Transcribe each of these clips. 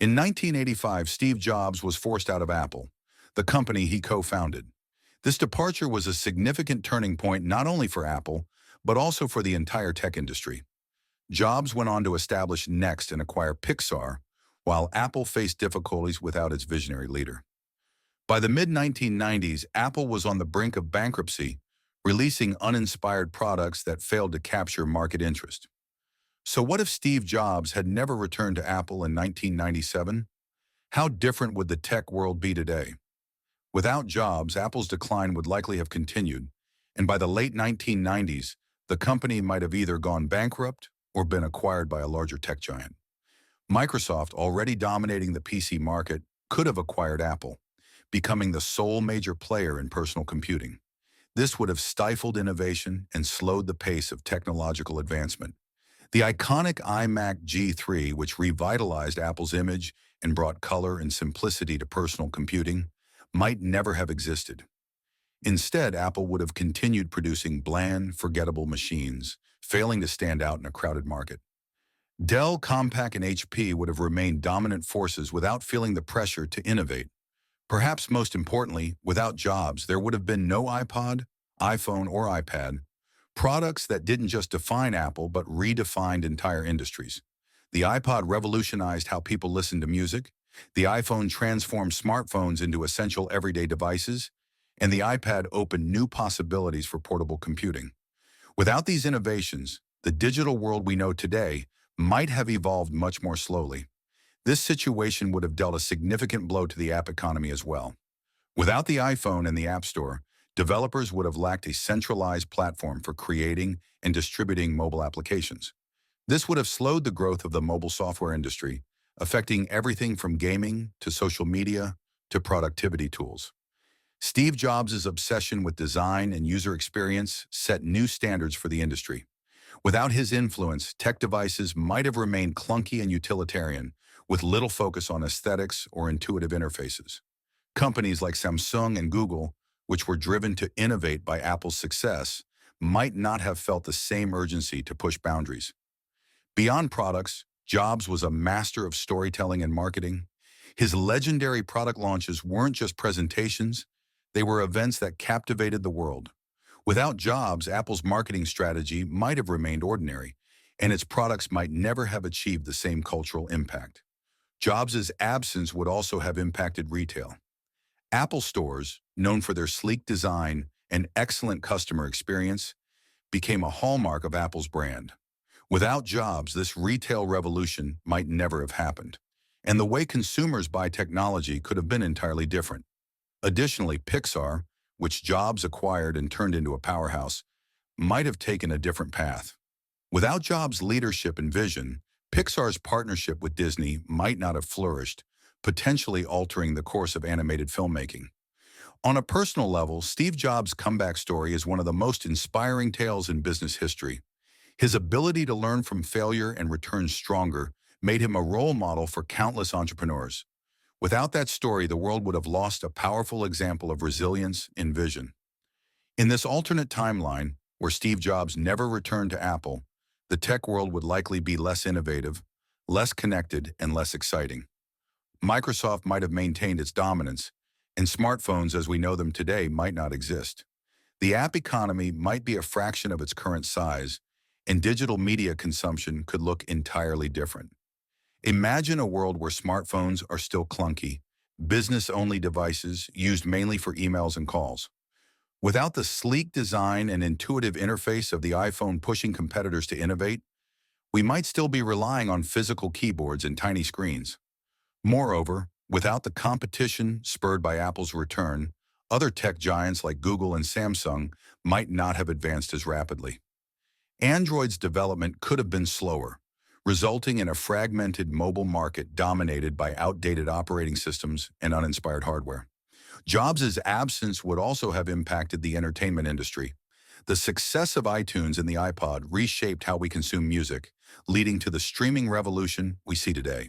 In 1985, Steve Jobs was forced out of Apple, the company he co-founded. This departure was a significant turning point not only for Apple, but also for the entire tech industry. Jobs went on to establish Next and acquire Pixar, while Apple faced difficulties without its visionary leader. By the mid-1990s, Apple was on the brink of bankruptcy, releasing uninspired products that failed to capture market interest. So what if Steve Jobs had never returned to Apple in 1997? How different would the tech world be today? Without Jobs, Apple's decline would likely have continued, and by the late 1990s, the company might have either gone bankrupt or been acquired by a larger tech giant. Microsoft, already dominating the PC market, could have acquired Apple, becoming the sole major player in personal computing. This would have stifled innovation and slowed the pace of technological advancement. The iconic iMac G3, which revitalized Apple's image and brought color and simplicity to personal computing, might never have existed. Instead, Apple would have continued producing bland, forgettable machines, failing to stand out in a crowded market. Dell, Compaq, and HP would have remained dominant forces without feeling the pressure to innovate. Perhaps most importantly, without Jobs, there would have been no iPod, iPhone, or iPad, products that didn't just define Apple but redefined entire industries. The iPod revolutionized how people listened to music, the iPhone transformed smartphones into essential everyday devices, and the iPad opened new possibilities for portable computing. Without these innovations, the digital world we know today might have evolved much more slowly. This situation would have dealt a significant blow to the app economy as well. Without the iPhone and the App Store, developers would have lacked a centralized platform for creating and distributing mobile applications. This would have slowed the growth of the mobile software industry, affecting everything from gaming to social media to productivity tools. Steve Jobs' obsession with design and user experience set new standards for the industry. Without his influence, tech devices might have remained clunky and utilitarian, with little focus on aesthetics or intuitive interfaces. Companies like Samsung and Google, which were driven to innovate by Apple's success, might not have felt the same urgency to push boundaries. Beyond products, Jobs was a master of storytelling and marketing. His legendary product launches weren't just presentations, they were events that captivated the world. Without Jobs, Apple's marketing strategy might have remained ordinary, and its products might never have achieved the same cultural impact. Jobs' absence would also have impacted retail. Apple stores, known for their sleek design and excellent customer experience, became a hallmark of Apple's brand. Without Jobs, this retail revolution might never have happened, and the way consumers buy technology could have been entirely different. Additionally, Pixar, which Jobs acquired and turned into a powerhouse, might have taken a different path. Without Jobs' leadership and vision, Pixar's partnership with Disney might not have flourished, potentially altering the course of animated filmmaking. On a personal level, Steve Jobs' comeback story is one of the most inspiring tales in business history. His ability to learn from failure and return stronger made him a role model for countless entrepreneurs. Without that story, the world would have lost a powerful example of resilience and vision. In this alternate timeline, where Steve Jobs never returned to Apple, the tech world would likely be less innovative, less connected, and less exciting. Microsoft might have maintained its dominance, and smartphones as we know them today might not exist. The app economy might be a fraction of its current size, and digital media consumption could look entirely different. Imagine a world where smartphones are still clunky, business-only devices used mainly for emails and calls. Without the sleek design and intuitive interface of the iPhone pushing competitors to innovate, we might still be relying on physical keyboards and tiny screens. Moreover, without the competition spurred by Apple's return, other tech giants like Google and Samsung might not have advanced as rapidly. Android's development could have been slower, resulting in a fragmented mobile market dominated by outdated operating systems and uninspired hardware. Jobs' absence would also have impacted the entertainment industry. The success of iTunes and the iPod reshaped how we consume music, leading to the streaming revolution we see today.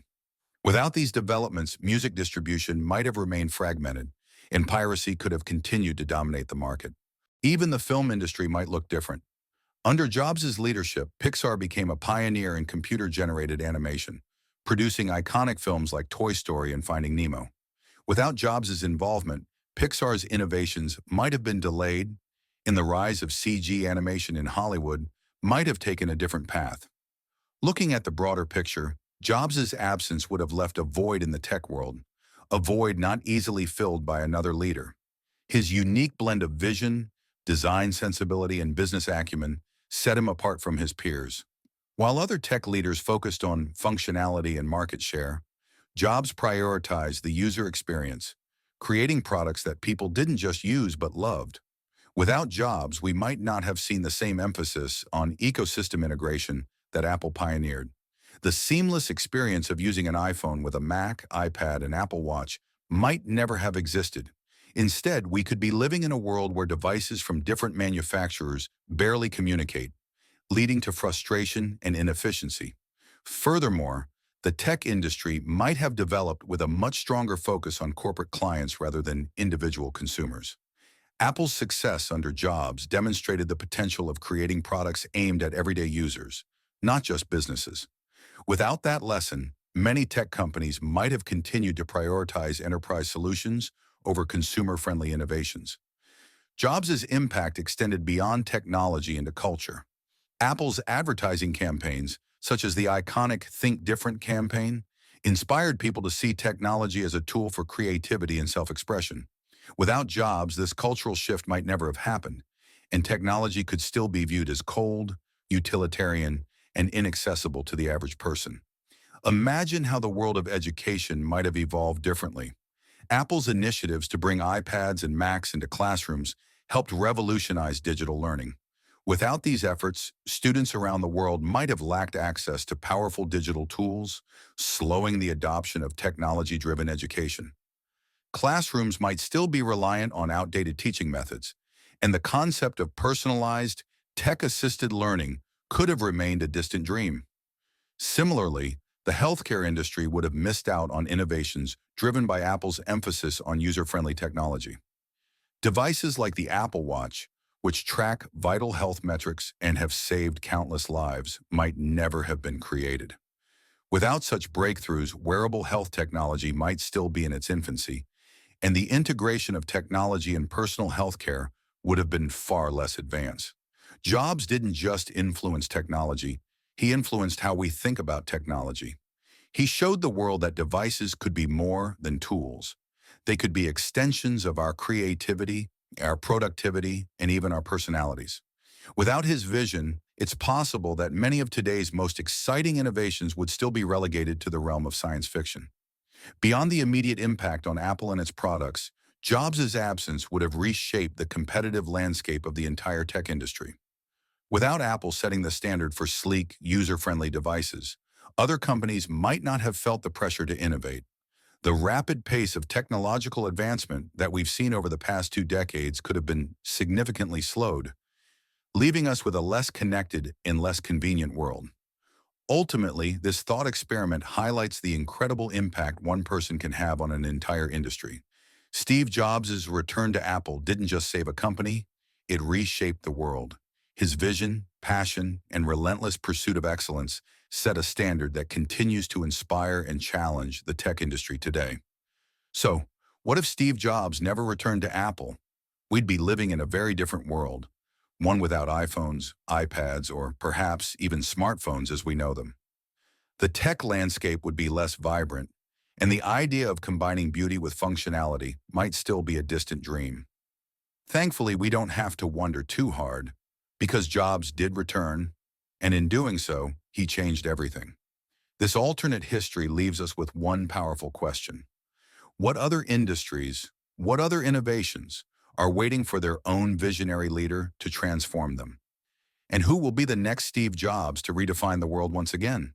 Without these developments, music distribution might have remained fragmented, and piracy could have continued to dominate the market. Even the film industry might look different. Under Jobs' leadership, Pixar became a pioneer in computer-generated animation, producing iconic films like Toy Story and Finding Nemo. Without Jobs' involvement, Pixar's innovations might have been delayed, and the rise of CG animation in Hollywood might have taken a different path. Looking at the broader picture, Jobs' absence would have left a void in the tech world, a void not easily filled by another leader. His unique blend of vision, design sensibility, and business acumen set him apart from his peers. While other tech leaders focused on functionality and market share, Jobs prioritized the user experience, creating products that people didn't just use but loved. Without Jobs, we might not have seen the same emphasis on ecosystem integration that Apple pioneered. The seamless experience of using an iPhone with a Mac, iPad, and Apple Watch might never have existed. Instead, we could be living in a world where devices from different manufacturers barely communicate, leading to frustration and inefficiency. Furthermore, the tech industry might have developed with a much stronger focus on corporate clients rather than individual consumers. Apple's success under Jobs demonstrated the potential of creating products aimed at everyday users, not just businesses. Without that lesson, many tech companies might have continued to prioritize enterprise solutions over consumer-friendly innovations. Jobs' impact extended beyond technology into culture. Apple's advertising campaigns, such as the iconic Think Different campaign, inspired people to see technology as a tool for creativity and self-expression. Without Jobs, this cultural shift might never have happened, and technology could still be viewed as cold, utilitarian, and inaccessible to the average person. Imagine how the world of education might have evolved differently. Apple's initiatives to bring iPads and Macs into classrooms helped revolutionize digital learning. Without these efforts, students around the world might have lacked access to powerful digital tools, slowing the adoption of technology-driven education. Classrooms might still be reliant on outdated teaching methods, and the concept of personalized, tech-assisted learning could have remained a distant dream. Similarly, the healthcare industry would have missed out on innovations driven by Apple's emphasis on user-friendly technology. Devices like the Apple Watch, which track vital health metrics and have saved countless lives, might never have been created. Without such breakthroughs, wearable health technology might still be in its infancy, and the integration of technology in personal healthcare would have been far less advanced. Jobs didn't just influence technology, he influenced how we think about technology. He showed the world that devices could be more than tools. They could be extensions of our creativity, our productivity, and even our personalities. Without his vision, it's possible that many of today's most exciting innovations would still be relegated to the realm of science fiction. Beyond the immediate impact on Apple and its products, Jobs' absence would have reshaped the competitive landscape of the entire tech industry. Without Apple setting the standard for sleek, user-friendly devices, other companies might not have felt the pressure to innovate. The rapid pace of technological advancement that we've seen over the past 2 decades could have been significantly slowed, leaving us with a less connected and less convenient world. Ultimately, this thought experiment highlights the incredible impact one person can have on an entire industry. Steve Jobs' return to Apple didn't just save a company, it reshaped the world. His vision, passion, and relentless pursuit of excellence set a standard that continues to inspire and challenge the tech industry today. So, what if Steve Jobs never returned to Apple? We'd be living in a very different world, one without iPhones, iPads, or perhaps even smartphones as we know them. The tech landscape would be less vibrant, and the idea of combining beauty with functionality might still be a distant dream. Thankfully, we don't have to wonder too hard, because Jobs did return, and in doing so, he changed everything. This alternate history leaves us with one powerful question. What other industries, what other innovations are waiting for their own visionary leader to transform them? And who will be the next Steve Jobs to redefine the world once again?